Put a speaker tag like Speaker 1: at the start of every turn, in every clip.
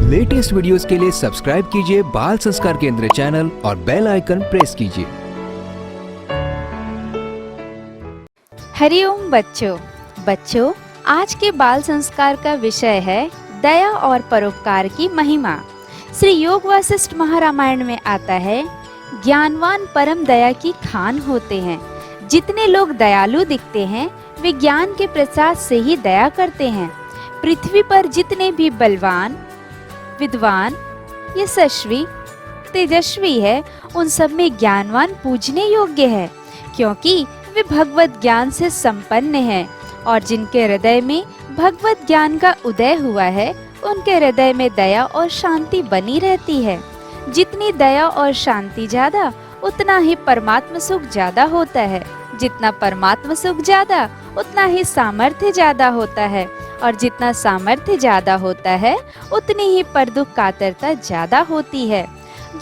Speaker 1: Latest videos के लिए subscribe कीजिए बाल संस्कार केंद्र चैनल और बेल आइकन प्रेस कीजिए।
Speaker 2: हरिओम बच्चों, आज के बाल संस्कार का विषय है दया और परोपकार की महिमा। श्री योग वासिष्ठ महारामायण में आता है, ज्ञानवान परम दया की खान होते हैं। जितने लोग दयालु दिखते हैं वे ज्ञान के प्रसाद से ही दया करते हैं। पृथ्वी पर जितने भी बलवान, विद्वान, यशस्वी, तेजस्वी है, उन सब में ज्ञानवान पूजने योग्य है, क्योंकि वे भगवत ज्ञान से संपन्न हैं। और जिनके हृदय में भगवत ज्ञान का उदय हुआ है, उनके हृदय में दया और शांति बनी रहती है। जितनी दया और शांति ज्यादा, उतना ही परमात्म सुख ज्यादा होता है। जितना परमात्म सुख ज्यादा, उतना ही सामर्थ्य ज्यादा होता है। और जितना सामर्थ्य ज्यादा होता है, उतनी ही पर दुख कातरता ज्यादा होती है।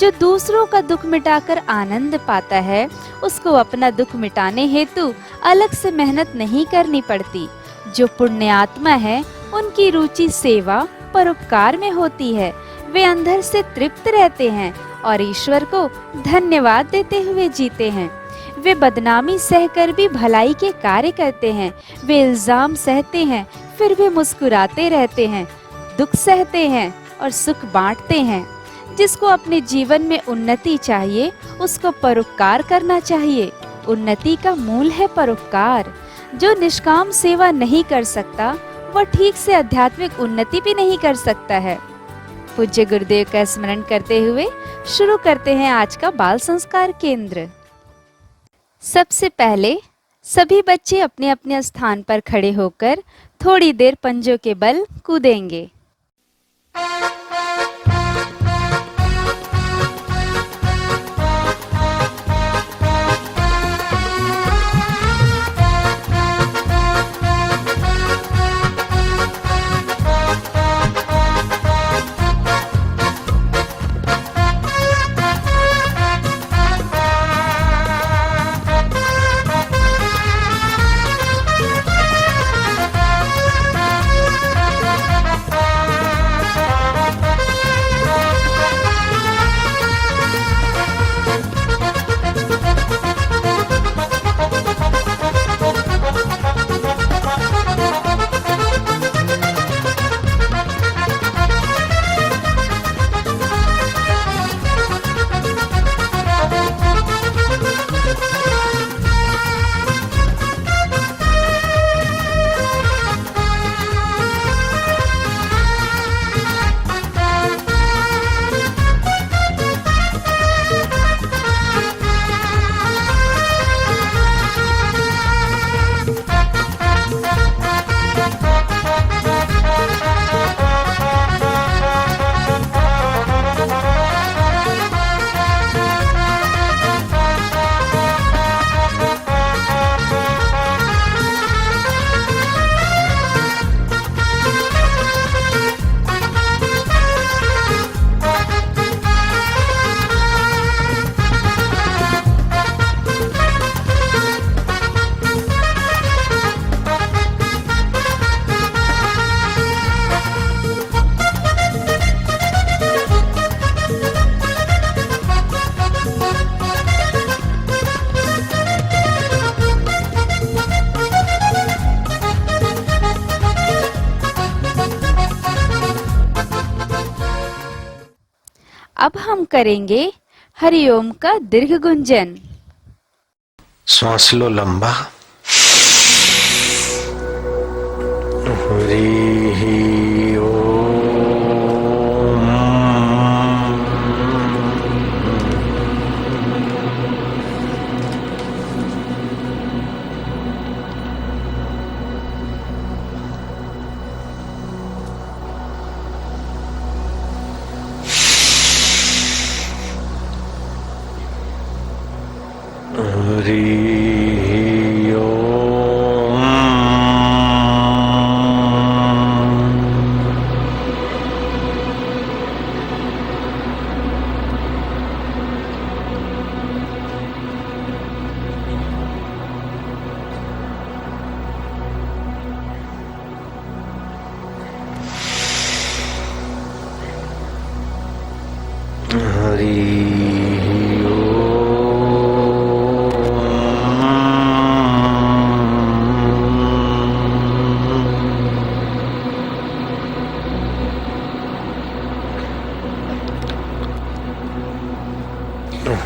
Speaker 2: जो दूसरों का दुख मिटाकर आनंद पाता है, उसको अपना दुख मिटाने हेतु अलग से मेहनत नहीं करनी पड़ती। जो पुण्यात्मा है, उनकी रुचि सेवा परोपकार में होती है। वे अंदर से तृप्त रहते हैं और ईश्वर को धन्यवाद देते हुए जीते हैं। वे बदनामी सहकर भी भलाई के कार्य करते हैं। वे इल्जाम सहते हैं, फिर भी मुस्कुराते रहते हैं। दुख सहते हैं और सुख बांटते हैं। जिसको अपने जीवन में उन्नति चाहिए, उसको परोपकार करना चाहिए। उन्नति का मूल है परोपकार। जो निष्काम सेवा नहीं कर सकता, वह ठीक से आध्यात्मिक उन्नति भी नहीं कर सकता है। पूज्य गुरुदेव का स्मरण करते हुए शुरू करते हैं आज का बाल संस्कार केंद्र। सबसे पहले सभी बच्चे अपने अपने स्थान पर खड़े होकर थोड़ी देर पंजों के बल कूदेंगे। अब हम करेंगे हरिओम का दीर्घ गुंजन।
Speaker 3: श्वास लो लंबा। हरि ओम। हरि ओम। हरि ओम।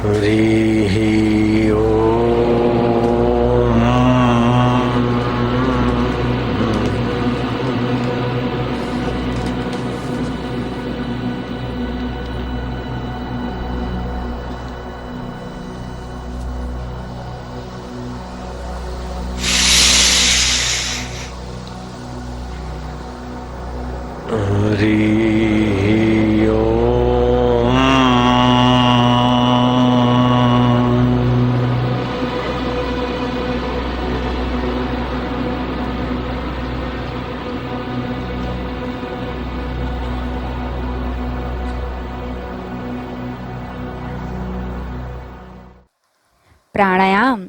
Speaker 3: हरि ओम।
Speaker 2: प्राणायाम।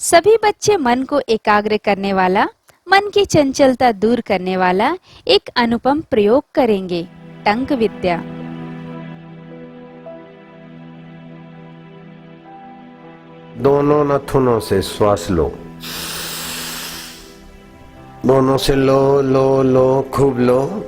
Speaker 2: सभी बच्चे मन को एकाग्र करने वाला, मन की चंचलता दूर करने वाला एक अनुपम प्रयोग करेंगे, टंक विद्या।
Speaker 4: दोनों नथुनों से श्वास लो, दोनों से लो लो लो, खूब लो।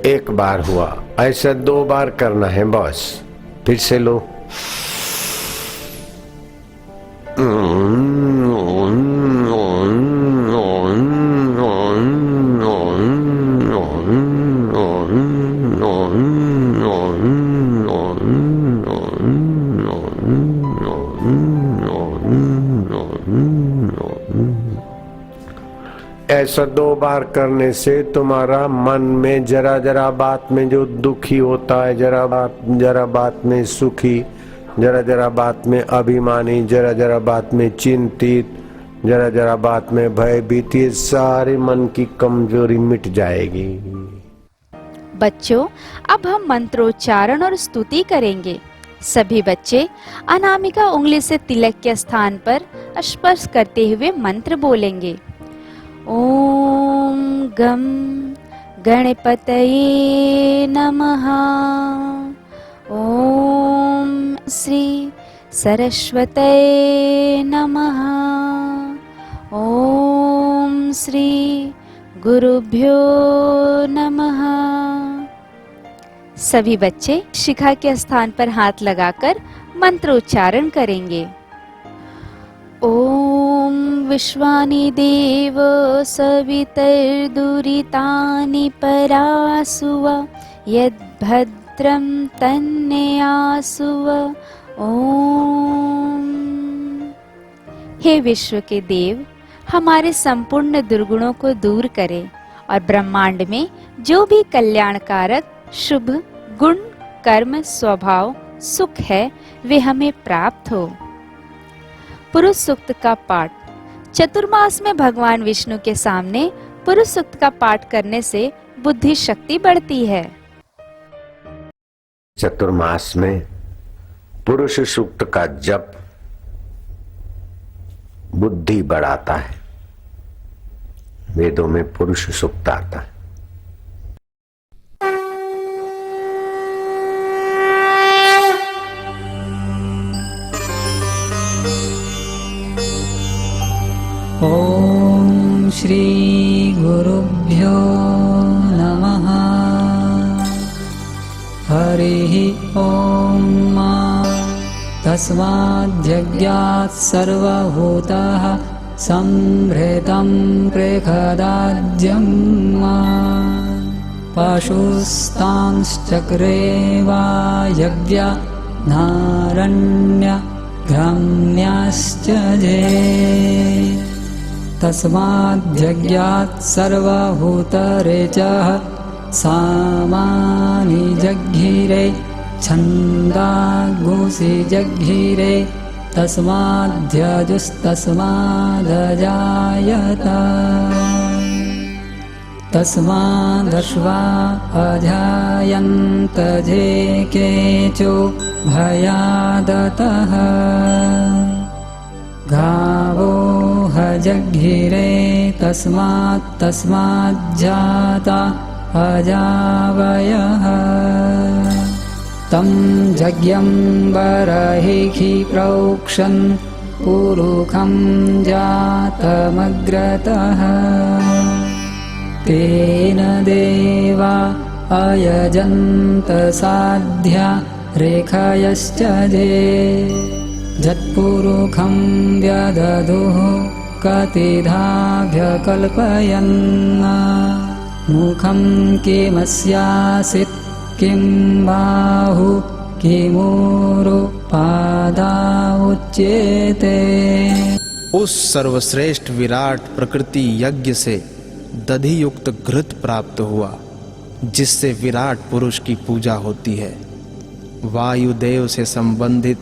Speaker 4: एक बार हुआ, ऐसा 2 बार करना है बस। फिर से लो। ऐसा 2 बार करने से तुम्हारा मन में जरा जरा बात में जो दुखी होता है, जरा बात में सुखी, जरा जरा बात में अभिमानी, जरा जरा बात में चिंतित, जरा जरा बात में भयभीत, ये सारे मन की कमजोरी मिट जाएगी।
Speaker 2: बच्चों, अब हम मंत्रोच्चारण और स्तुति करेंगे। सभी बच्चे अनामिका उंगली से तिलक के स्थान पर स्पर्श करते हुए मंत्र बोलेंगे। ओम गम गणपतये नमः। ओम श्री सरस्वतये नमः। ओम श्री गुरुभ्यो नमः। सभी बच्चे शिखा के स्थान पर हाथ लगाकर मंत्रोच्चारण करेंगे। ओम विश्वानि देव सवितर्दुरितानि परासुव यद्भद्रं तन्नेयासुव। ओम। हे विश्व के देव, हमारे संपूर्ण दुर्गुणों को दूर करें और ब्रह्मांड में जो भी कल्याणकारक शुभ गुण कर्म स्वभाव सुख है वे हमें प्राप्त हो। पुरुष सूक्त का पाठ। चतुर्मास में भगवान विष्णु के सामने पुरुष सूक्त का पाठ करने से बुद्धि शक्ति बढ़ती है।
Speaker 4: चतुर्मास में पुरुष सूक्त का जप बुद्धि बढ़ाता है। वेदों में पुरुष सूक्त आता है।
Speaker 5: ओम श्री गुरुभ्यो नमः। हरि ओम। तस्माद्यज्ञात् सर्वभूताः संहृतं प्रेखदाज्यम्। पशुस्तांश्चक्रे वा यज्ञा नारण्य घ्राम्याश्च जे। तस्माद्यज्ञात् सर्वभूतरेचः सामानि जज्ञिरे छन्दागुंसि जज्ञिरे। तस्माद्यजुस्तस्मादजायत। तस्मादश्वा अजायन्त जे केचो भयादतः गावो हजग्धिरे तस्माज्जाता अजावयः तं यज्ञं बर्हिषि प्रोक्षन् पुरुखं जातमग्रतः तेन देवा अयजन्त साध्या रेखयश्च जे जत्पुरुखं व्यदधुः कतिधाभ्यकल्पयन् मुखं किमस्यासीत् किं बाहु किमूरु पादा उच्यते।
Speaker 6: उस सर्वश्रेष्ठ विराट प्रकृति यज्ञ से दधि युक्त घृत प्राप्त हुआ, जिससे विराट पुरुष की पूजा होती है। वायुदेव से संबंधित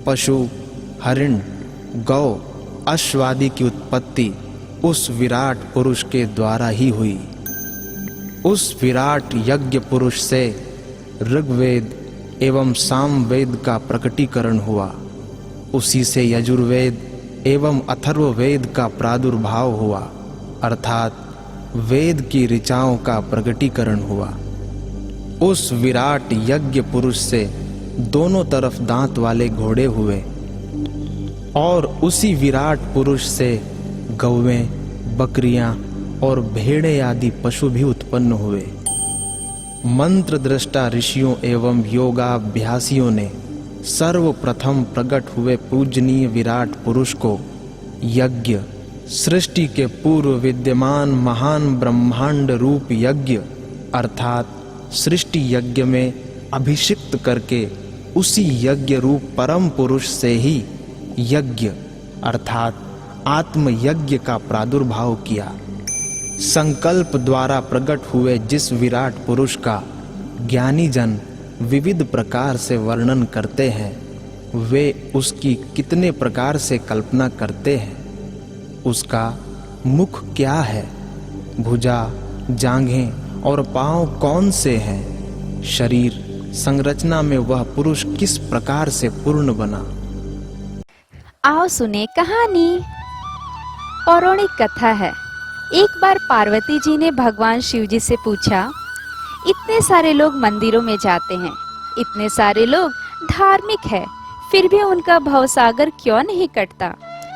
Speaker 6: पशु, हरिण, गौ, अश्वादि की उत्पत्ति उस विराट पुरुष के द्वारा ही हुई। उस विराट यज्ञ पुरुष से ऋग्वेद एवं सामवेद का प्रकटीकरण हुआ। उसी से यजुर्वेद एवं अथर्ववेद का प्रादुर्भाव हुआ, अर्थात वेद की ऋचाओं का प्रकटीकरण हुआ। उस विराट यज्ञ पुरुष से दोनों तरफ दांत वाले घोड़े हुए और उसी विराट पुरुष से गौवें, बकरियां और भेड़े आदि पशु भी उत्पन्न हुए। मंत्र दृष्टा ऋषियों एवं योगाभ्यासियों ने सर्वप्रथम प्रकट हुए पूजनीय विराट पुरुष को यज्ञ, सृष्टि के पूर्व विद्यमान महान ब्रह्मांड रूप यज्ञ अर्थात सृष्टि यज्ञ में अभिषिक्त करके उसी यज्ञ रूप परम पुरुष से ही यज्ञ अर्थात आत्म यज्ञ का प्रादुर्भाव किया। संकल्प द्वारा प्रकट हुए जिस विराट पुरुष का ज्ञानी जन विविध प्रकार से वर्णन करते हैं, वे उसकी कितने प्रकार से कल्पना करते हैं। उसका मुख क्या है, भुजा, जांघें और पांव कौन से हैं, शरीर संरचना में वह पुरुष किस प्रकार से पूर्ण बना।
Speaker 2: आओ सुने कहानी। पौराणिक कथा है। एक बार पार्वती जी ने भगवान शिव जी से पूछा, इतने सारे लोग मंदिरों में जाते हैं, इतने सारे लोग धार्मिक है, फिर भी उनका भवसागर क्यों नहीं कटता।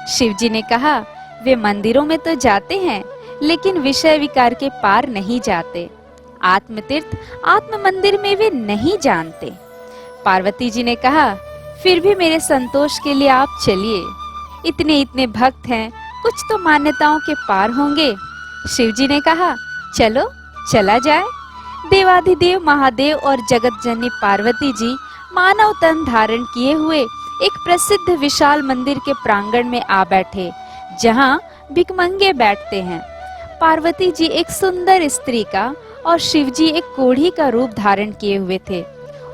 Speaker 2: शिव जी ने कहा, वे मंदिरों में तो जाते हैं लेकिन विषय विकार के पार नहीं जाते। आत्मतीर्थ आत्म मंदिर में वे नहीं जानते। पार्वती जी ने कहा, फिर भी मेरे संतोष के लिए आप चलिए, इतने इतने भक्त हैं, कुछ तो मान्यताओं के पार होंगे। शिव जी ने कहा, चलो चला जाए। देवाधिदेव महादेव और जगत जननी पार्वती जी मानव तन धारण किए हुए एक प्रसिद्ध विशाल मंदिर के प्रांगण में आ बैठे, जहां भिखमंगे बैठते हैं। पार्वती जी एक सुंदर स्त्री का और शिव जी एक कोढ़ी का रूप धारण किए हुए थे।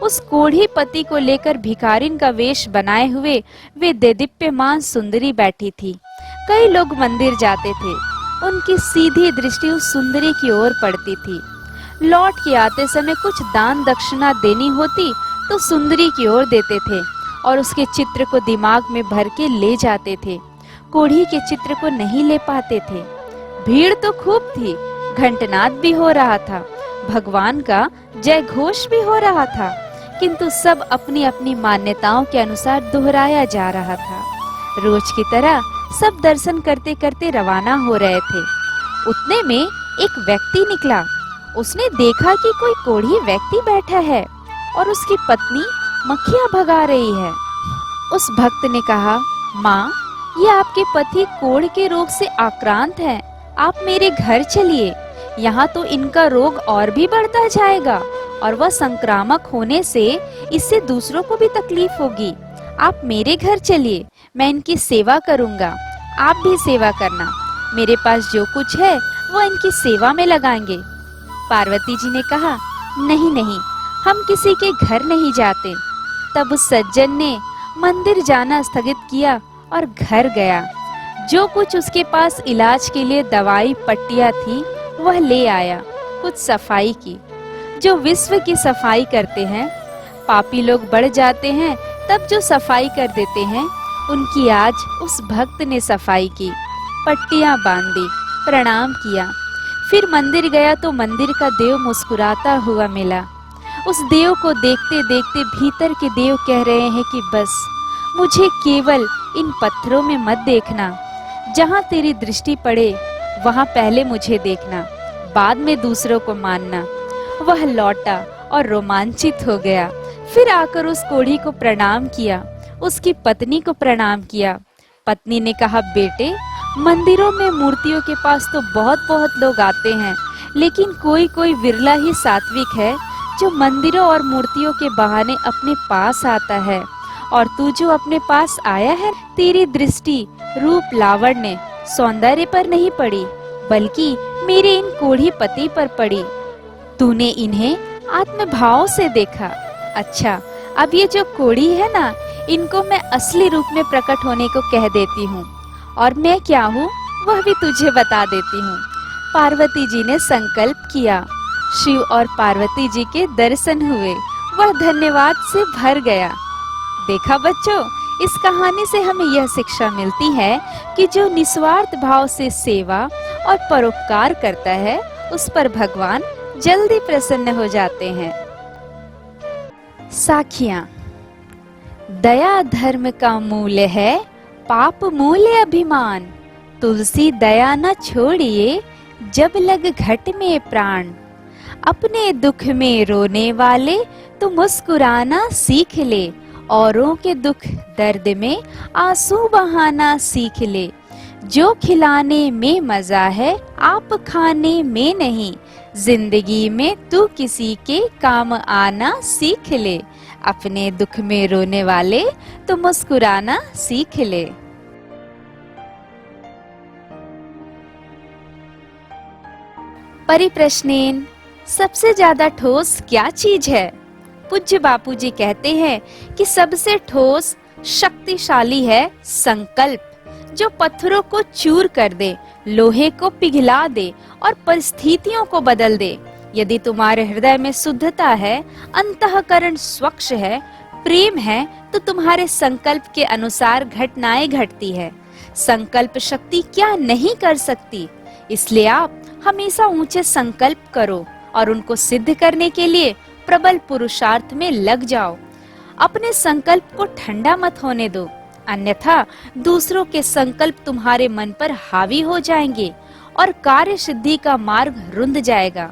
Speaker 2: उस कोढ़ी पति को लेकर भिखारिन का वेश बनाए हुए वे देदीप्यमान सुंदरी बैठी थी। कई लोग मंदिर जाते थे, उनकी सीधी दृष्टि उस सुंदरी की ओर पड़ती थी। लौट के आते समय कुछ दान दक्षिणा देनी होती तो सुंदरी की ओर देते थे और उसके चित्र को दिमाग में भर के ले जाते थे। कोढ़ी के चित्र को नहीं ले पाते थे। भीड़ तो खूब थी, घंटनाद भी हो रहा था, भगवान का जय घोष भी हो रहा था, किंतु सब अपनी अपनी मान्यताओं के अनुसार दोहराया जा रहा था। रोज की तरह सब दर्शन करते करते रवाना हो रहे थे। उतने में एक व्यक्ति निकला। उसने देखा कि कोई कोढ़ी व्यक्ति बैठा है और उसकी पत्नी मक्खियां भगा रही है। उस भक्त ने कहा, माँ, ये आपके पति कोढ़ के रोग से आक्रांत हैं, आप मेरे घर चलिए, यहाँ तो इनका रोग और भी बढ़ता जाएगा और वह संक्रामक होने से इससे दूसरों को भी तकलीफ होगी। आप मेरे घर चलिए, मैं इनकी सेवा करूँगा, आप भी सेवा करना, मेरे पास जो कुछ है वो इनकी सेवा में लगाएंगे। पार्वती जी ने कहा, नहीं नहीं, हम किसी के घर नहीं जाते। तब उस सज्जन ने मंदिर जाना स्थगित किया और घर गया। जो कुछ उसके पास इलाज के लिए दवाई पट्टियां थी वह ले आया कुछ सफाई की। जो विश्व की सफाई करते हैं, पापी लोग बढ़ जाते हैं, तब जो सफाई कर देते हैं, उनकी आज उस भक्त ने सफाई की, पट्टियां बांधी, प्रणाम किया। फिर मंदिर गया तो मंदिर का देव मुस्कुराता हुआ मिला। उस देव को देखते देखते भीतर के देव कह रहे हैं कि बस मुझे केवल इन पत्थरों में मत देखना, जहां तेरी दृष्टि पड़े वहां पहले मुझे देखना, बाद में दूसरों को मानना। वह लौटा और रोमांचित हो गया। फिर आकर उस कोढ़ी को प्रणाम किया, उसकी पत्नी को प्रणाम किया। पत्नी ने कहा, बेटे, मंदिरों में मूर्तियों के पास तो बहुत लोग आते हैं, लेकिन कोई कोई विरला ही सात्विक है जो मंदिरों और मूर्तियों के बहाने अपने पास आता है। और तू जो अपने पास आया है, तेरी दृष्टि रूप लावण्य सौंदर्य पर नहीं पड़ी, बल्कि मेरे इन कोढ़ी पति पर पड़ी। तूने इन्हें आत्मभाव से देखा। अच्छा, अब ये जो कोढ़ी है ना, इनको मैं असली रूप में प्रकट होने को कह देती हूँ, और मैं क्या हूँ वह भी तुझे बता देती हूँ। पार्वती जी ने संकल्प किया। शिव और पार्वती जी के दर्शन हुए। वह धन्यवाद से भर गया। देखा बच्चों, इस कहानी से हमें यह शिक्षा मिलती है कि जो निस्वार्थ भाव से सेवा और परोपकार करता है, उस पर भगवान जल्दी प्रसन्न हो जाते हैं। साखियां। दया धर्म का मूल्य है, पाप मूल्य अभिमान। तुलसी दया न छोड़िए, जब लग घट में प्राण। अपने दुख में रोने वाले तो मुस्कुराना सीख ले, औरों के दुख दर्द में आंसू बहाना सीख ले। जो खिलाने में मजा है, आप खाने में नहीं। जिंदगी में तू किसी के काम आना सीख ले। अपने दुख में रोने वाले तो मुस्कुराना सीख ले। परिप्रश्नेन, सबसे ज्यादा ठोस क्या चीज है? पूज्य बापूजी कहते हैं कि सबसे ठोस शक्तिशाली है संकल्प, जो पत्थरों को चूर कर दे, लोहे को पिघला दे और परिस्थितियों को बदल दे। यदि तुम्हारे हृदय में शुद्धता है, अंतःकरण स्वच्छ है, प्रेम है, तो तुम्हारे संकल्प के अनुसार घटनाएं घटती है। संकल्प शक्ति क्या नहीं कर सकती, इसलिए आप हमेशा ऊंचे संकल्प करो और उनको सिद्ध करने के लिए प्रबल पुरुषार्थ में लग जाओ। अपने संकल्प को ठंडा मत होने दो, अन्यथा दूसरों के संकल्प तुम्हारे मन पर हावी हो जाएंगे और कार्य सिद्धि का मार्ग रुंध जाएगा।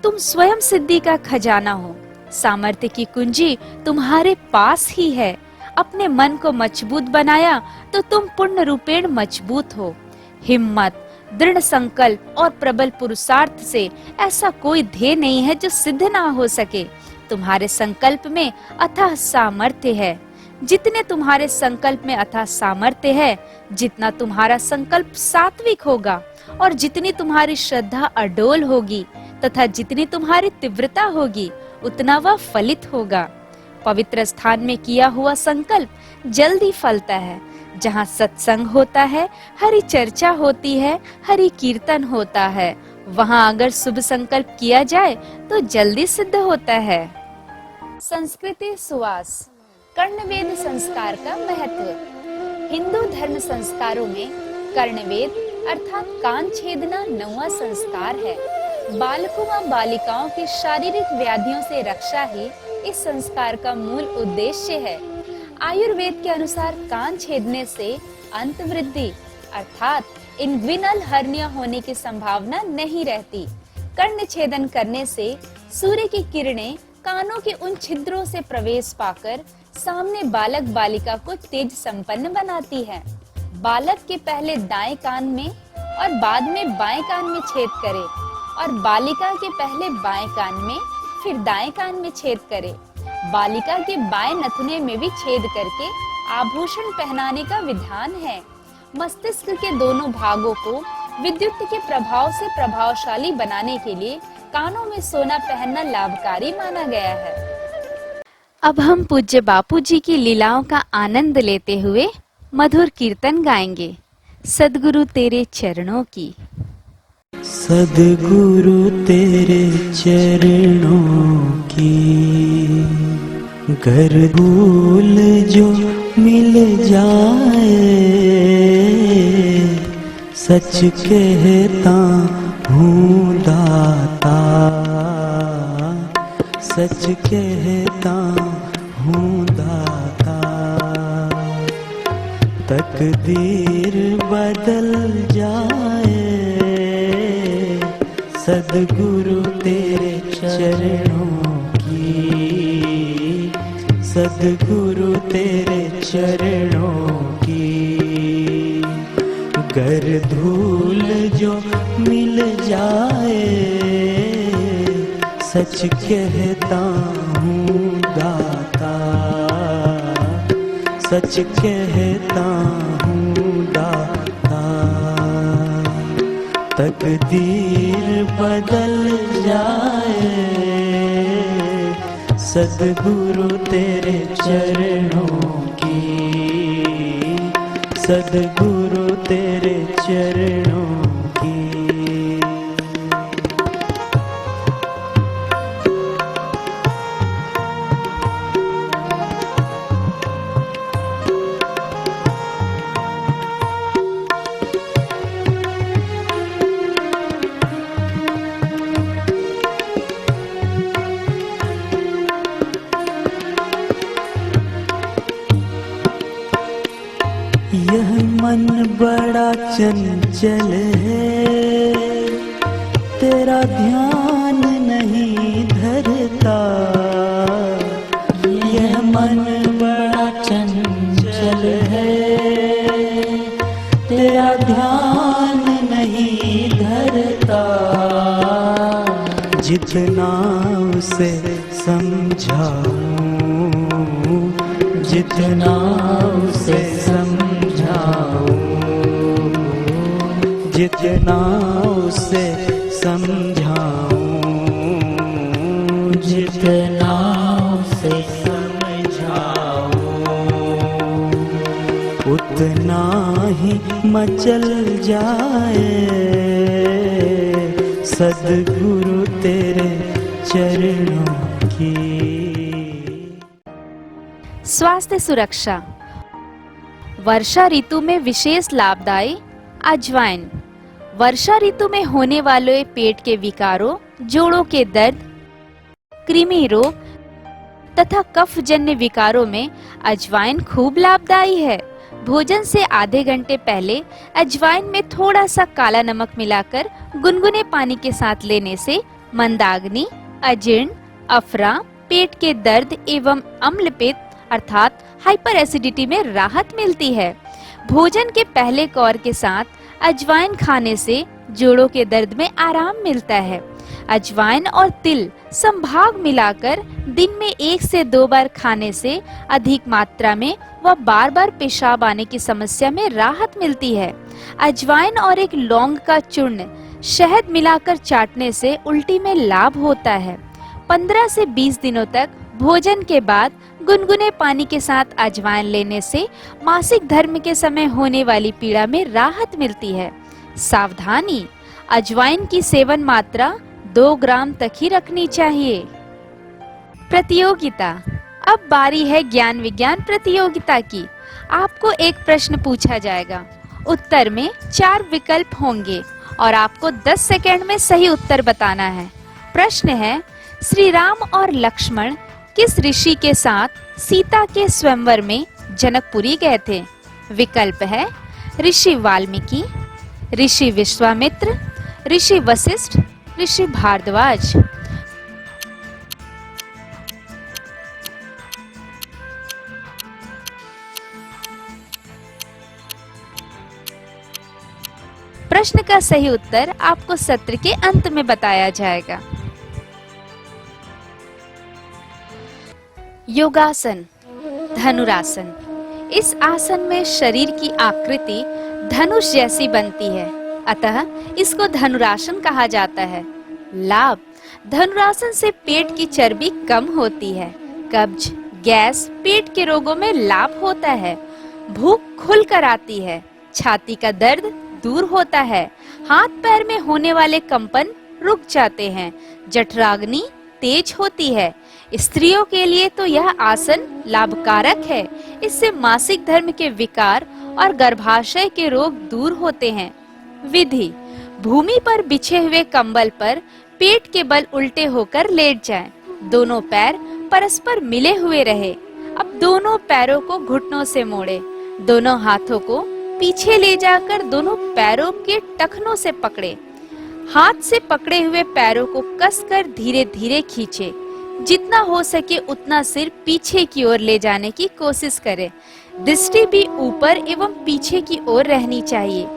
Speaker 2: तुम स्वयं सिद्धि का खजाना हो। सामर्थ्य की कुंजी तुम्हारे पास ही है। अपने मन को मजबूत बनाया तो तुम पूर्ण रूपेण मजबूत हो। हिम्मत, दृढ़ संकल्प और प्रबल पुरुषार्थ से ऐसा कोई ध्येय नहीं है जो सिद्ध ना हो सके। तुम्हारे संकल्प में अथाह सामर्थ्य है। जितने तुम्हारे संकल्प में अथाह सामर्थ्य है, जितना तुम्हारा संकल्प सात्विक होगा और जितनी तुम्हारी श्रद्धा अडोल होगी तथा जितनी तुम्हारी तीव्रता होगी, उतना वह फलित होगा। पवित्र स्थान में किया हुआ संकल्प जल्दी फलता है। जहाँ सत्संग होता है, हरि चर्चा होती है, हरि कीर्तन होता है, वहाँ अगर शुभ संकल्प किया जाए तो जल्दी सिद्ध होता है। संस्कृति सुवास, कर्णवेद संस्कार का महत्व। हिंदू धर्म संस्कारों में कर्णवेद अर्थात कान छेदना 9वां संस्कार है। बालकों व बालिकाओं की शारीरिक व्याधियों से रक्षा ही इस संस्कार का मूल उद्देश्य है। आयुर्वेद के अनुसार कान छेदने से अंत वृद्धि अर्थात इंग्विनल हर्निया होने की संभावना नहीं रहती। कर्ण छेदन करने से सूर्य की किरणें कानों के उन छिद्रों से प्रवेश पाकर सामने बालक बालिका को तेज संपन्न बनाती है। बालक के पहले दाएं कान में और बाद में बाएं कान में छेद करे और बालिका के पहले बाएं कान में फिर दाएं कान में छेद करे। बालिका के बाएं नथुने में भी छेद करके आभूषण पहनाने का विधान है। मस्तिष्क के दोनों भागों को विद्युत के प्रभाव से प्रभावशाली बनाने के लिए कानों में सोना पहनना लाभकारी माना गया है। अब हम पूज्य बापूजी की लीलाओं का आनंद लेते हुए मधुर कीर्तन गाएंगे। सद्गुरु तेरे चरणों की।
Speaker 7: सद्गुरु तेरे चरणों की घर भूल जो मिल जाए, सच कहता हूँ दाता, सच कहता हूँ दाता। तकदीर बदल जाए, सद्गुरु तेरे चरणों की, सद्गुरु तेरे चरणों की। गर धूल जो मिल जाए, सच कहता हूँ दाता, सच कहता हूँ दाता। तकदीर बदल जाए, सद्गुरु तेरे चरणों की, सद्गुरु तेरे चरणों की। यह मन बड़ा चंचल है, तेरा ध्यान नहीं धरता। यह मन बड़ा चंचल है, तेरा ध्यान नहीं धरता। जितना उसे समझाऊं, जितना उसे समझाऊं, जितना उसे समझाऊं, जितना उसे समझाऊं, उतना ही मचल जाए, सद्गुरु तेरे चरणों की।
Speaker 2: स्वास्थ्य सुरक्षा। वर्षा ऋतु में विशेष लाभदायी अजवाइन। वर्षा ऋतु में होने वाले पेट के विकारों, जोड़ों के दर्द, कृमि रोग तथा कफजन्य विकारों में अजवाइन खूब लाभदायी है। भोजन से आधे घंटे पहले अजवाइन में थोड़ा सा काला नमक मिलाकर गुनगुने पानी के साथ लेने से मंदाग्नि, अजीर्ण, अफरा, पेट के दर्द एवं अम्लपित्त अर्थात हाइपर एसिडिटी में राहत मिलती है। भोजन के पहले कौर के साथ अजवाइन खाने से जोड़ों के दर्द में आराम मिलता है। अजवाइन और तिल संभाग मिलाकर दिन में 1 से 2 बार खाने से अधिक मात्रा में व बार-बार पेशाब आने की समस्या में राहत मिलती है। अजवाइन और एक लौंग का चूर्ण शहद मिलाकर चाटने से उल्टी में लाभ होता है। 15 से 20 दिनों तक भोजन के बाद गुनगुने पानी के साथ अजवाइन लेने से मासिक धर्म के समय होने वाली पीड़ा में राहत मिलती है। सावधानी, अजवाइन की सेवन मात्रा 2 ग्राम तक ही रखनी चाहिए। प्रतियोगिता। अब बारी है ज्ञान विज्ञान प्रतियोगिता की। आपको एक प्रश्न पूछा जाएगा, उत्तर में 4 विकल्प होंगे और आपको 10 सेकंड में सही उत्तर बताना है। प्रश्न है, श्री राम और लक्ष्मण किस ऋषि के साथ सीता के स्वयंवर में जनकपुरी गए थे? विकल्प है ऋषि वाल्मीकि, ऋषि विश्वामित्र, ऋषि वशिष्ठ, ऋषि भारद्वाज। प्रश्न का सही उत्तर आपको सत्र के अंत में बताया जाएगा। योगासन, धनुरासन। इस आसन में शरीर की आकृति धनुष जैसी बनती है, अतः इसको धनुरासन कहा जाता है। लाभ, धनुरासन से पेट की चर्बी कम होती है। कब्ज, गैस, पेट के रोगों में लाभ होता है। भूख खुलकर आती है। छाती का दर्द दूर होता है। हाथ पैर में होने वाले कंपन रुक जाते हैं, जठराग्नि तेज होती है। स्त्रियों के लिए तो यह आसन लाभकारक है। इससे मासिक धर्म के विकार और गर्भाशय के रोग दूर होते हैं। विधि: भूमि पर बिछे हुए कंबल पर पेट के बल उल्टे होकर लेट जाएं। दोनों पैर परस्पर मिले हुए रहे। अब दोनों पैरों को घुटनों से मोड़े। दोनों हाथों को पीछे ले जाकर दोनों पैरों के टखनों से पकड़े। हाथ से पकड़े हुए पैरों को कसकर धीरे धीरे खींचे। जितना हो सके उतना सिर पीछे की ओर ले जाने की कोशिश करें। दृष्टि भी ऊपर एवं पीछे की ओर रहनी चाहिए।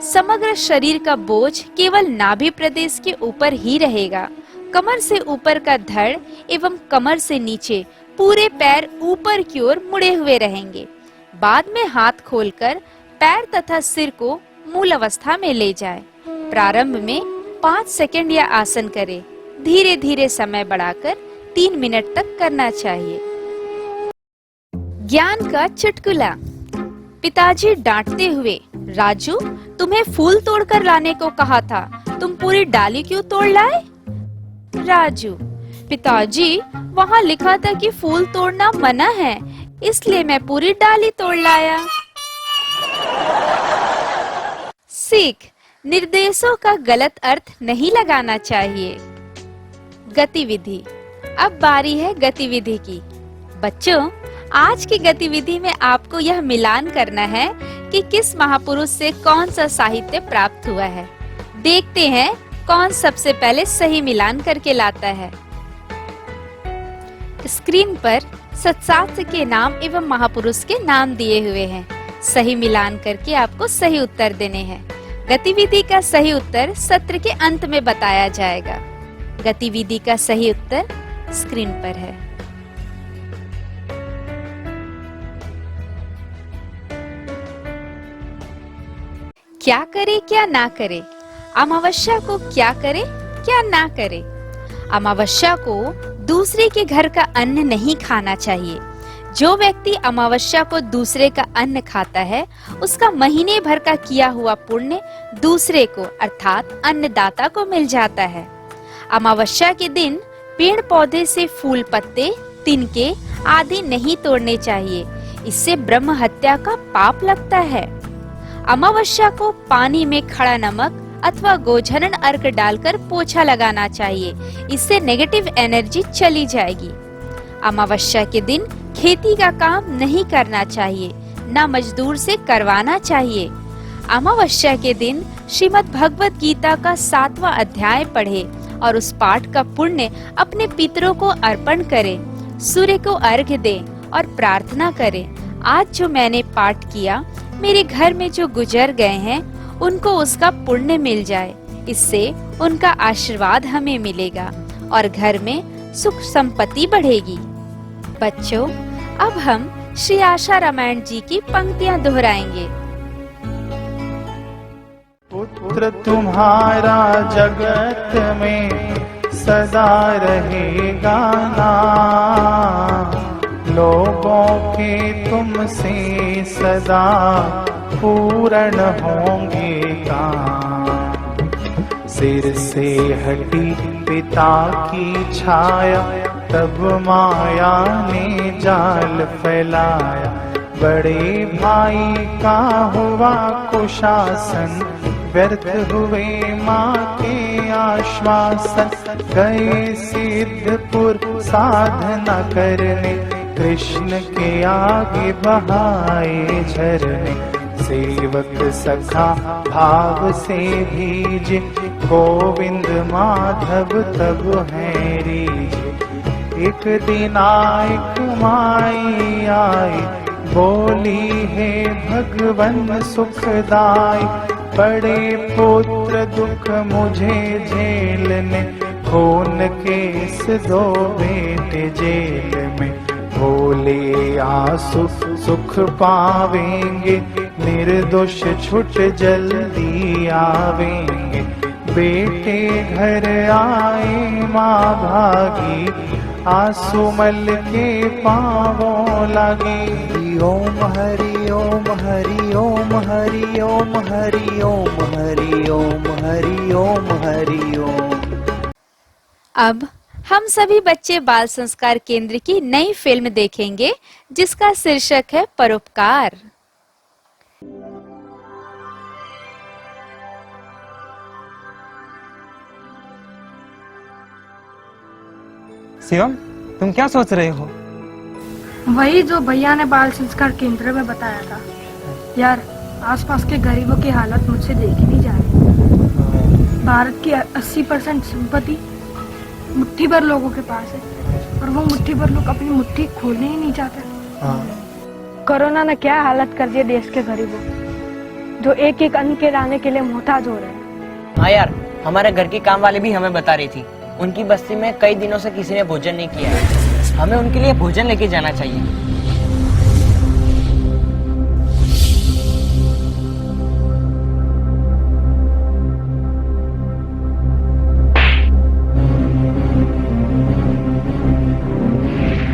Speaker 2: समग्र शरीर का बोझ केवल नाभि प्रदेश के ऊपर ही रहेगा। कमर से ऊपर का धड़ एवं कमर से नीचे पूरे पैर ऊपर की ओर मुड़े हुए रहेंगे। बाद में हाथ खोलकर पैर तथा सिर को मूल अवस्था में ले जाए। प्रारंभ में 5 सेकंड यह आसन करें। धीरे धीरे समय बढ़ाकर 3 मिनट तक करना चाहिए। ज्ञान का चुटकुला। पिताजी डांटते हुए, राजू तुम्हें फूल तोड़कर लाने को कहा था, तुम पूरी डाली क्यों तोड़ लाए? राजू: पिताजी वहाँ लिखा था कि फूल तोड़ना मना है, इसलिए मैं पूरी डाली तोड़ लाया। सीख: निर्देशों का गलत अर्थ नहीं लगाना चाहिए। गतिविधि: अब बारी है गतिविधि की। बच्चों, आज की गतिविधि में आपको यह मिलान करना है कि किस महापुरुष से कौन सा साहित्य प्राप्त हुआ है। देखते हैं कौन सबसे पहले सही मिलान करके लाता है। स्क्रीन पर सत्शास्त्र के नाम एवं महापुरुष के नाम दिए हुए हैं। सही मिलान करके आपको सही उत्तर देने हैं। गतिविधि का सही उत्तर सत्र के अंत में बताया जाएगा। गतिविधि का सही उत्तर स्क्रीन पर है। क्या करे क्या ना करे? अमावस्या को क्या करे क्या ना करे? अमावस्या को दूसरे के घर का अन्न नहीं खाना चाहिए। जो व्यक्ति अमावस्या को दूसरे का अन्न खाता है, उसका महीने भर का किया हुआ पुण्य दूसरे को अर्थात अन्नदाता को मिल जाता है। अमावस्या के दिन पेड़ पौधे से फूल पत्ते, तिनके आदि नहीं तोड़ने चाहिए। इससे ब्रह्म हत्या का पाप लगता है। अमावस्या को पानी में खड़ा नमक अथवा गोझनन अर्क डालकर पोछा लगाना चाहिए। इससे नेगेटिव एनर्जी चली जाएगी। अमावस्या के दिन खेती का काम नहीं करना चाहिए, न मजदूर से करवाना चाहिए। अमावस्या के दिन श्रीमद् भगवत गीता का 7वां अध्याय पढ़े और उस पाठ का पुण्य अपने पितरों को अर्पण करें। सूर्य को अर्घ्य दें और प्रार्थना करें, आज जो मैंने पाठ किया मेरे घर में जो गुजर गए हैं उनको उसका पुण्य मिल जाए। इससे उनका आशीर्वाद हमें मिलेगा और घर में सुख संपत्ति बढ़ेगी। बच्चों, अब हम श्री आशा रामायण जी की पंक्तियां दोहराएंगे।
Speaker 8: पुत्र तुम्हारा जगत में सदा रहेगा नाम, लोगों के तुमसे सदा पूर्ण होंगे काम। सिर से हटी पिता की छाया, तब माया ने जाल फैलाया। बड़े भाई का हुआ कुशासन, व्यर्थ हुए माँ के आश्वासन। गए सिद्धपुर साधना करने, कृष्ण के आगे बहाए झरने। सेवक सखा भाव से भीजे, गोविंद माधव तब है रीजे। एक दिन एक माई आई, बोली है भगवन सुखदाई। बड़े पुत्र दुख मुझे झेलने, खून केस 2 बेटे जेल में। भोले आंसू सुख पावेंगे, निर्दोष छुट जल्दी आवेंगे। बेटे घर आए माँ भागी, आंसू मल के पाँवों लागे। ओम हरि ओम हरि ओम हरि ओम हरि ओम हरि ओम हरि ओम हरि ओम।
Speaker 2: अब हम सभी बच्चे बाल संस्कार केंद्र की नई फिल्म देखेंगे जिसका शीर्षक है परोपकार।
Speaker 9: शिवम, तुम क्या सोच रहे हो?
Speaker 10: वही जो भैया ने बाल संस्कार केंद्र में बताया था। यार, आसपास के गरीबों की हालत मुझसे देखी नहीं जा रही। भारत की 80% संपत्ति मुट्ठी भर लोगों के पास है और वो मुट्ठी भर लोग अपनी मुट्ठी खोलने ही नहीं चाहते। कोरोना ने क्या हालत कर दी देश के गरीबों, जो एक एक अन्न के लाने के लिए मोहताज हो रहे हैं।
Speaker 11: हाँ यार, हमारे घर की काम वाली भी हमें बता रही थी, उनकी बस्ती में कई दिनों से किसी ने भोजन नहीं किया है। हमें उनके लिए भोजन लेके जाना चाहिए।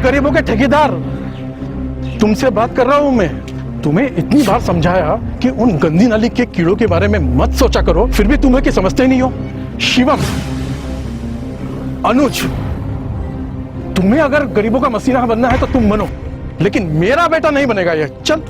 Speaker 12: गरीबों के ठेकेदार, तुमसे बात कर रहा हूं मैं। तुम्हें इतनी बार समझाया कि उन गंदी नाली के कीड़ों के बारे में मत सोचा करो, फिर भी तुम्हें कि समझते नहीं हो। शिवम, अनुज, तुम्हें अगर गरीबों का मसीहा बनना है तो तुम बनो, लेकिन मेरा बेटा नहीं बनेगा ये। चल।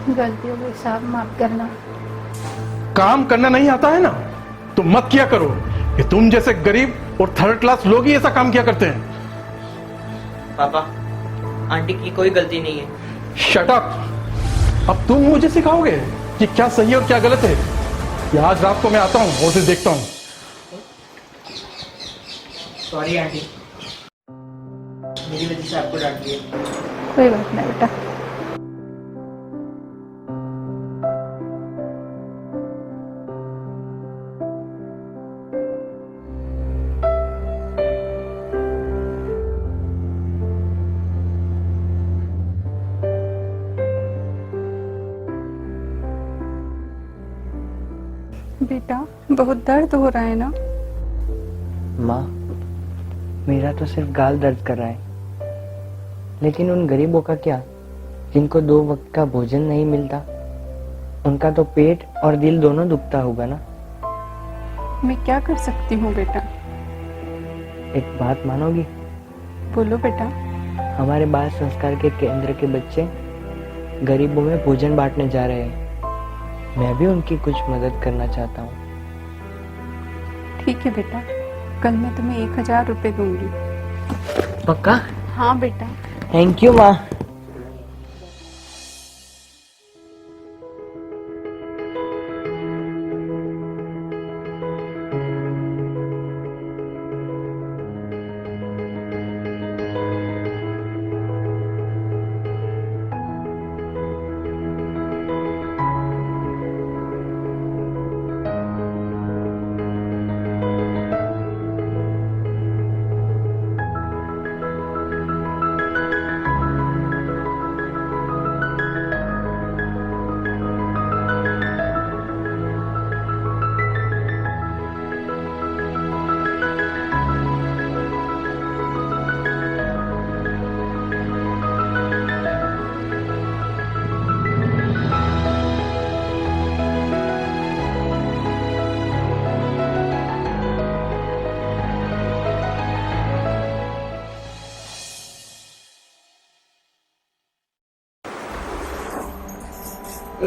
Speaker 10: गलतियों को साफ माफ करना।
Speaker 12: काम करना नहीं आता है ना तो मत किया करो। ये तुम जैसे गरीब और थर्ड क्लास लोग ही ऐसा काम किया करते हैं।
Speaker 11: पापा, आंटी की कोई गलती नहीं है।
Speaker 12: Shut up. अब तुम मुझे सिखाओगे कि क्या सही है और क्या गलत है? या आज रात को मैं आता हूं और फिर देखता हूं।
Speaker 11: सॉरी आंटी, मेरी वजह से आपको डांट दिया।
Speaker 10: कोई बात नहीं बेटा।
Speaker 13: बेटा, बहुत दर्द हो रहा है ना?
Speaker 11: माँ, मेरा तो सिर्फ गाल दर्द कर रहा है, लेकिन उन गरीबों का क्या, जिनको 2 वक्त का भोजन नहीं मिलता? उनका तो पेट और दिल दोनों दुखता होगा ना।
Speaker 13: मैं क्या कर सकती हूँ बेटा?
Speaker 11: एक बात मानोगी?
Speaker 13: बोलो बेटा।
Speaker 11: हमारे बाल संस्कार के केंद्र के बच्चे गरीबों में भोजन बांटने जा रहे हैं। मैं भी उनकी कुछ मदद करना चाहता हूँ।
Speaker 13: ठीक है बेटा, कल मैं तुम्हें 1000 रुपए दूंगी।
Speaker 11: पक्का?
Speaker 13: हाँ बेटा।
Speaker 11: थैंक यू माँ।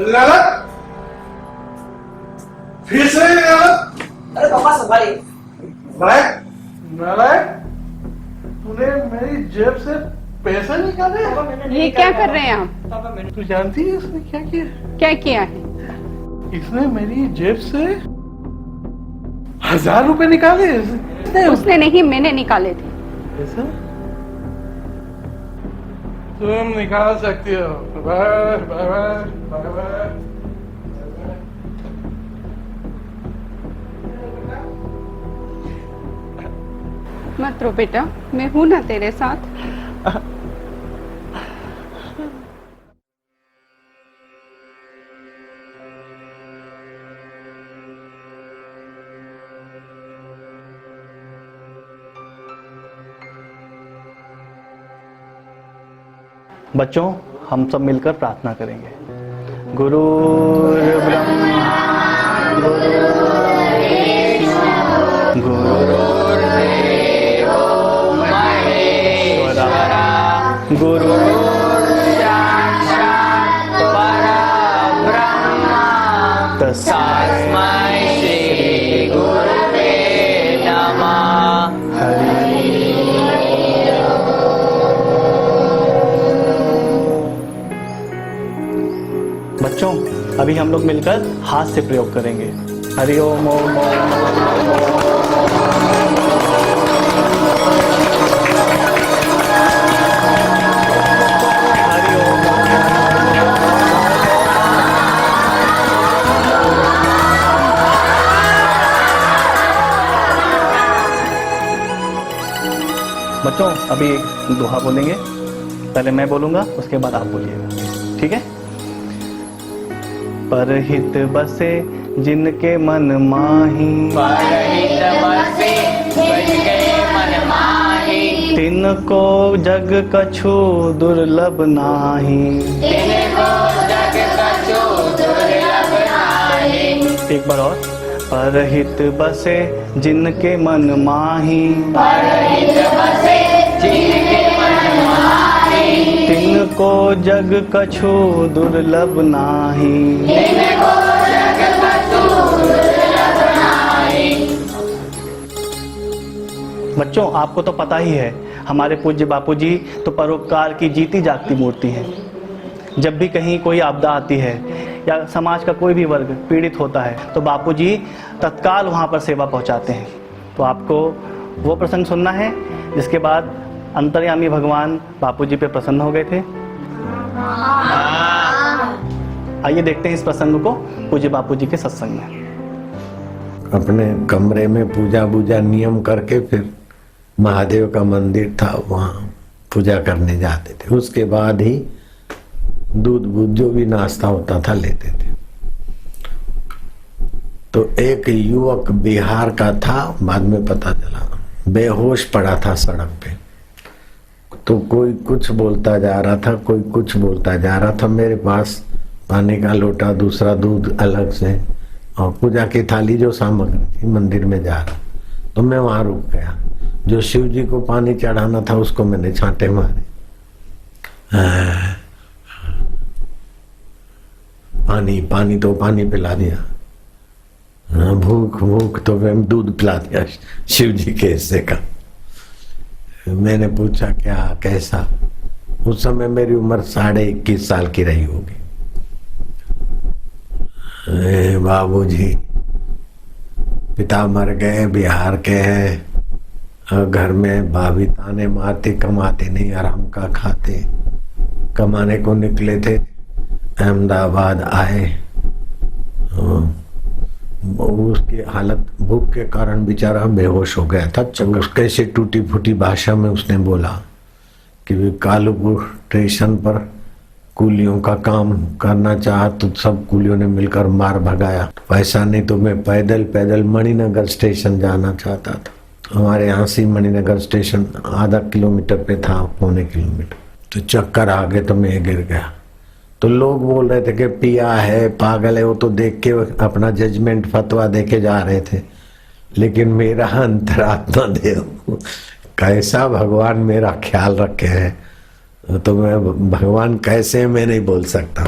Speaker 12: लालत, फिर से लालत।
Speaker 11: अरे पापा संभालिए।
Speaker 12: नालायक, नालायक, तूने मेरी जेब से पैसे निकाले?
Speaker 13: ये क्या कर रहे हैं आप?
Speaker 11: पापा मैंने
Speaker 12: तू जानती है इसने क्या किया?
Speaker 13: क्या किया है?
Speaker 12: इसने मेरी जेब से 1000 रुपए निकाले।
Speaker 13: उसने नहीं, मैंने निकाले थे।
Speaker 12: ऐसा? तुम निकाल सकती हो। Bye bye bye bye.
Speaker 13: मत रो बेटा, मैं हूं ना तेरे साथ।
Speaker 14: बच्चों, हम सब मिलकर प्रार्थना करेंगे। गुरुर्ब्रह्मा गुरुर्देवो महेश्वरः गुरुर्साक्षात् परब्रह्म तस्मै श्री गुरवे नमः। बच्चों, अभी हम लोग मिलकर हाथ से प्रयोग करेंगे। हरि ओम ओम बच्चों, अभी दोहा बोलेंगे। पहले मैं बोलूंगा, उसके बाद आप बोलिएगा, ठीक है? परहित बसे जिनके मन माही, परहित बसे जिनके मन माही, तिनको जग कछु दुर्लभ नाही, तिनको जग कछु दुर्लभ नाही। एक बार और। परहित बसे जिनके मन माही, परहित बसे जिनके मन माही, तिनको जग कछु दुर्लभ नाही, तिनको जग कछु दुर्लभ नाही। बच्चों, आपको तो पता ही है, हमारे पूज्य बापूजी तो परोपकार की जीती जागती मूर्ति हैं। जब भी कहीं कोई आपदा आती है या समाज का कोई भी वर्ग पीड़ित होता है तो बापूजी तत्काल वहां पर सेवा पहुंचाते हैं। तो आपको वो प्रसंग सुनना है जिसके बाद अंतर्यामी भगवान बापूजी पे प्रसन्न हो गए थे। आइए देखते हैं इस प्रसंग को पूज्य बापूजी के सत्संग में।
Speaker 4: अपने कमरे में पूजा बूजा नियम करके फिर महादेव का मंदिर था, वहाँ पूजा करने जाते थे। उसके बाद ही दूध जो भी नाश्ता होता था लेते थे। तो एक युवक बिहार का था, बाद में पता चला बेहोश पड़ा था सड़क पे। तो कोई कुछ बोलता जा रहा था, कोई कुछ बोलता जा रहा था। मेरे पास पानी का लोटा, दूसरा दूध अलग से, और पूजा की थाली जो सामग्री थी, मंदिर में जा रहा। तो मैं वहां रुक गया। जो शिव जी को पानी चढ़ाना था उसको मैंने छांटे मारे। पानी तो पानी पिला दिया, भूख तो मैं दूध पिला दिया शिव जी के हिस्से का। मैंने पूछा क्या कैसा? उस समय मेरी उम्र 21.5 साल की रही होगी। बाबूजी पिता मर गए, बिहार के हैं, घर में भाभी ताने मारती, कमाते नहीं, आराम का खाते। कमाने को निकले थे, अहमदाबाद आए। उसकी हालत भूख के कारण बेचारा बेहोश हो गया था। उसके से टूटी फूटी भाषा में उसने बोला कि कालूपुर स्टेशन पर कूलियों का काम करना चाहा तो सब कूलियों ने मिलकर मार भगाया। पैसा नहीं तो मैं पैदल मणिनगर स्टेशन जाना चाहता था। हमारे यहाँ से मणिनगर स्टेशन आधा किलोमीटर पे था, पौने किलोमीटर। तो चक्कर आ गए तो मैं गिर गया। तो लोग बोल रहे थे कि पिया है, पागल है, वो तो देख के अपना जजमेंट फतवा देके जा रहे थे। लेकिन मेरा अंतरात्मा देव कैसा भगवान मेरा ख्याल रखे है, तो मैं भगवान कैसे मैं नहीं बोल सकता।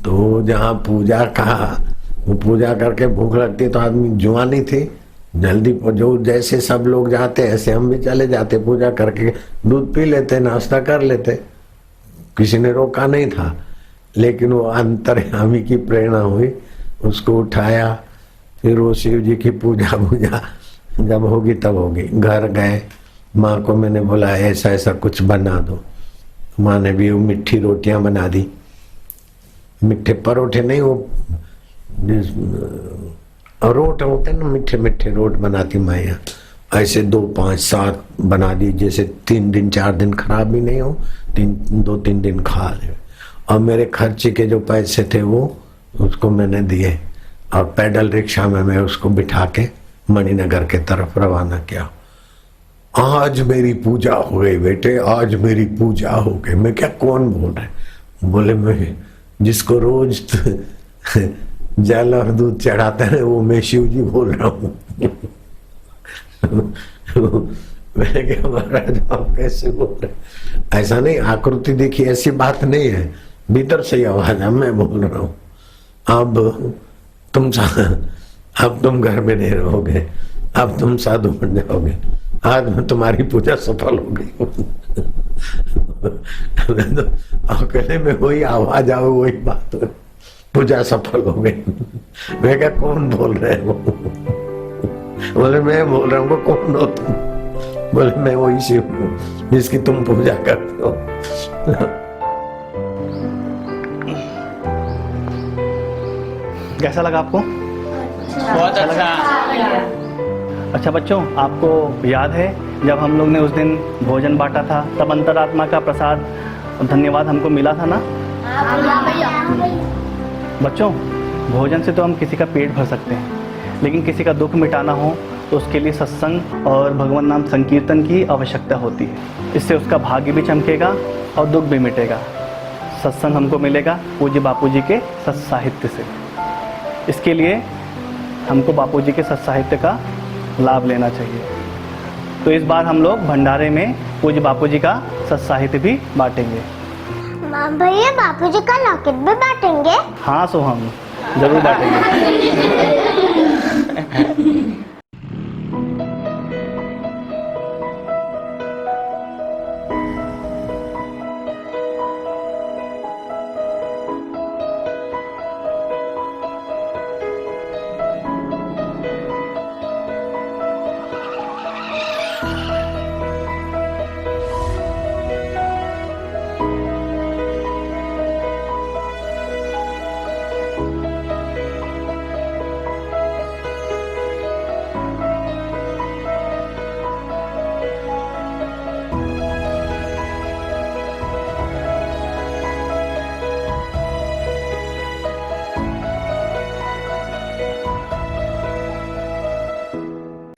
Speaker 4: तो जहाँ पूजा का, वो पूजा करके भूख लगती तो आदमी जुआनी थी, जल्दी जो जैसे सब लोग जाते ऐसे हम भी चले जाते। पूजा करके दूध पी लेते, नाश्ता कर लेते, किसी ने रोका नहीं था। लेकिन वो अंतर्यामी की प्रेरणा हुई, उसको उठाया। फिर वो शिव जी की पूजा जब होगी तब होगी। घर गए, माँ को मैंने बोला ऐसा ऐसा कुछ बना दो। माँ ने भी वो मिट्ठी रोटियां बना दी, मिठे परोठे नहीं, वो रोट होते ना, मीठे मीठे रोट बनाती माया, ऐसे 2, 5, 7 बना दी, जैसे 3 दिन 4 दिन खराब भी नहीं हो, 2-3 दिन खा ले। और मेरे खर्चे के जो पैसे थे वो उसको मैंने दिए और पैदल रिक्शा में मैं उसको बिठा के मणिनगर के तरफ रवाना किया। आज मेरी पूजा हो गई बेटे, आज मेरी पूजा हो गई। मैं क्या, कौन बोल रहा है? बोले मैं जिसको रोज जल और दूध चढ़ाते हैं वो मैं शिव जी बोल रहा हूँ। मैंने क्या महाराज आप कैसे बोल रहे? ऐसा नहीं, आकृति देखी ऐसी बात नहीं है, भीतर से ही आवाज है, मैं बोल रहा हूँ। अब तुम घर में नहीं रहोगे, अब तुम साधु बन जाओगे, आज में तुम्हारी पूजा सफल हो गई। तो कहने में वही आवाज आओ, वही बात हो, पूजा सफल हो गई। मैं क्या, कौन बोल रहे हो? बोले मैं बोल रहा हूँ। कौन हो तुम? बोले मैं वही शिव हूँ जिसकी तुम पूजा करते हो।
Speaker 14: कैसा लगा आपको?
Speaker 11: बहुत अच्छा।
Speaker 14: अच्छा बच्चों, आपको याद है जब हम लोग ने उस दिन भोजन बांटा था, तब अंतरात्मा का प्रसाद धन्यवाद हमको मिला था ना? बच्चों, भोजन से तो हम किसी का पेट भर सकते हैं, लेकिन किसी का दुख मिटाना हो तो उसके लिए सत्संग और भगवान नाम संकीर्तन की आवश्यकता होती है। इससे उसका भाग्य भी चमकेगा और दुख भी मिटेगा। सत्संग हमको मिलेगा पूज्य बापूजी के सत्साहित्य से। इसके लिए हमको बापूजी के सत्साहित्य का लाभ लेना चाहिए। तो इस बार हम लोग भंडारे में पूज्य बापूजी का सत्साहित्य भी बांटेंगे।
Speaker 15: भैया बापूजी का लॉकेट भी बांटेंगे?
Speaker 14: हाँ सोहम, जरूर बांटेंगे।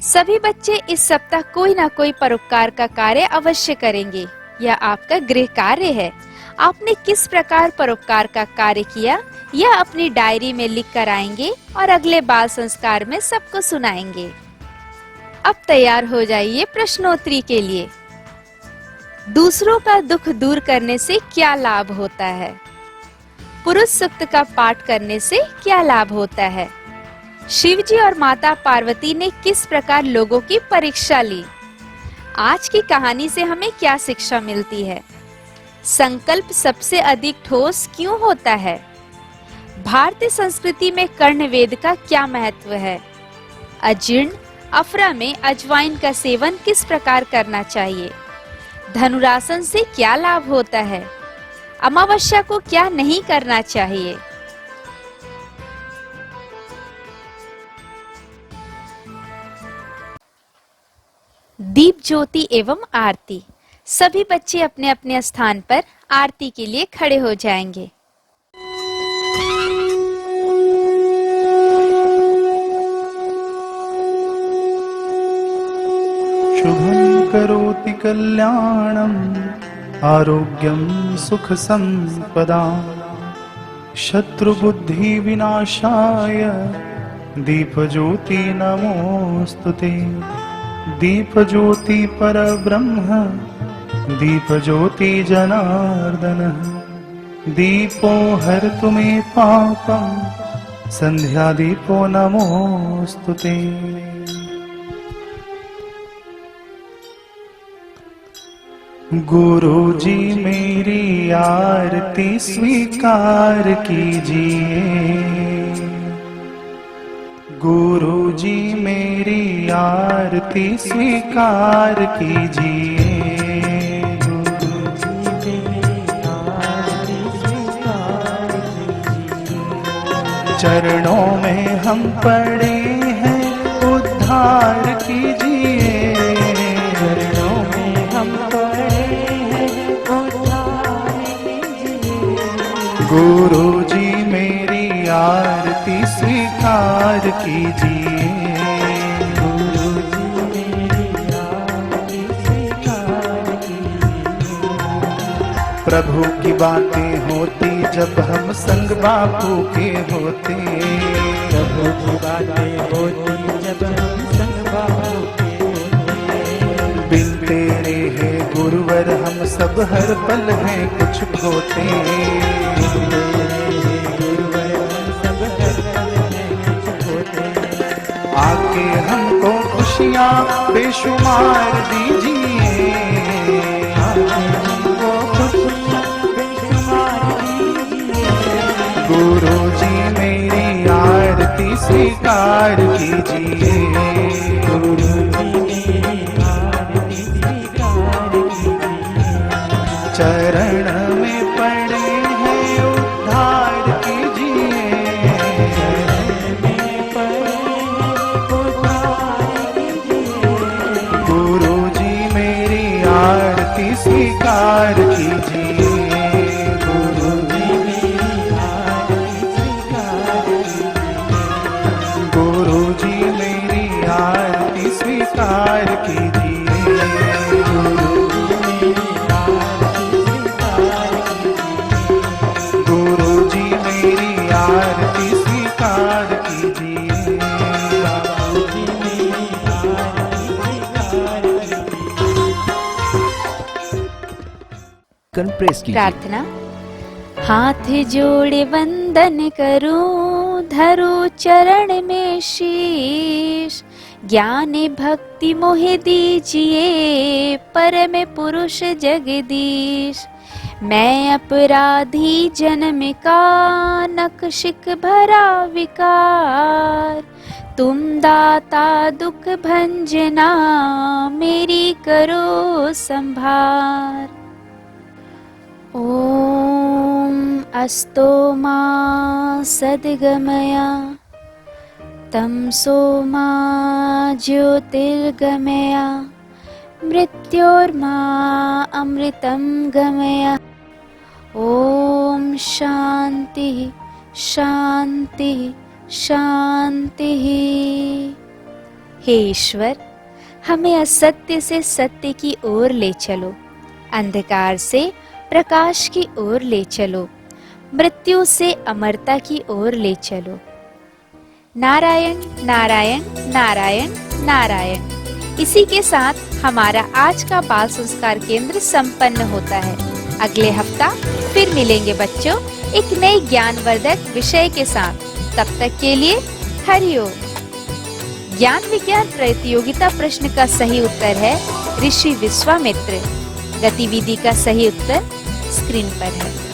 Speaker 2: सभी बच्चे इस सप्ताह कोई ना कोई परोपकार का कार्य अवश्य करेंगे। यह आपका गृह कार्य है। आपने किस प्रकार परोपकार का कार्य किया यह अपनी डायरी में लिख कर आएंगे और अगले बाल संस्कार में सबको सुनाएंगे। अब तैयार हो जाइए प्रश्नोत्तरी के लिए। दूसरों का दुख दूर करने से क्या लाभ होता है? पुरुष सूक्त का पाठ करने से क्या लाभ होता है? शिवजी और माता पार्वती ने किस प्रकार लोगों की परीक्षा ली? आज की कहानी से हमें क्या शिक्षा मिलती है? संकल्प सबसे अधिक ठोस क्यों होता है? भारतीय संस्कृति में कर्णवेद का क्या महत्व है? अजीर्ण अफरा में अजवाइन का सेवन किस प्रकार करना चाहिए? धनुरासन से क्या लाभ होता है? अमावस्या को क्या नहीं करना चाहिए? दीप ज्योति एवं आरती। सभी बच्चे अपने अपने स्थान पर आरती के लिए खड़े हो जाएंगे।
Speaker 8: शुभं करोति कल्याणं आरोग्यं सुख संपदा शत्रुबुद्धि विनाशाय दीपज्योति नमोस्तुते। दीपज्योति परब्रह्म दीपज्योति जनार्दन दीपो हरतु मे पापं संध्या दीपो नमोस्तुते। गुरुजी मेरी आरती स्वीकार कीजिए। गुरुजी मेरी आरती स्वीकार कीजिए। गुरुजी मेरी आरती स्वीकार कीजिए। चरणों में हम पड़े हैं उद्धार कीजिए। आरती स्वीकार कीजिए। प्रभु की बातें होती जब हम संग बापू के होते।
Speaker 7: प्रभु की बातें होती जब हम संग बापू के होते।
Speaker 8: बिन तेरे है गुरुवर हम सब हर पल हैं कुछ खोते।
Speaker 7: गुरुवर हम सब हर पल हैं कुछ खोते।
Speaker 8: आके हमको खुशियाँ बेशुमार दीजिए। गुरु जी मेरी आरती स्वीकार कीजिए।
Speaker 7: गुरु जी मेरी आरती स्वीकार कीजिए।
Speaker 8: चरण में पड़े हैं उद्धार कीजिए।
Speaker 7: चरण में पड़े उद्धार कीजिए।
Speaker 8: गुरु जी मेरी आरती स्वीकार कीजिए। स्वीकार कीजिए। गुरु जी मेरी आरती स्वीकार कीजिए।
Speaker 1: प्रेस कीजिए।
Speaker 2: प्रार्थना। हाथ जोड़े वंदन करूं, धरूं चरण में शीश। ज्ञान भक्ति मोहे दीजिए, परम पुरुष जगदीश। मैं अपराधी जन्म का, नक्शिक भरा विकार। तुम दाता दुख भंजना, मेरी करो संभार। ओम अस्तो मा सद्गमया, तमसो मा ज्योतिर्गमया, मृत्योर्मा अमृतं गमया। ओम शांति शांति शांति। हे ईश्वर, हमें असत्य से सत्य की ओर ले चलो, अंधकार से प्रकाश की ओर ले चलो, मृत्यु से अमरता की ओर ले चलो। नारायण नारायण नारायण नारायण। इसी के साथ हमारा आज का बाल संस्कार केंद्र संपन्न होता है। अगले हफ्ता फिर मिलेंगे बच्चों एक नई ज्ञानवर्धक विषय के साथ। तब तक के लिए हरिओम। ज्ञान विज्ञान प्रतियोगिता प्रश्न का सही उत्तर है ऋषि विश्वामित्र। गतिविधि का सही उत्तर स्क्रीन पर है।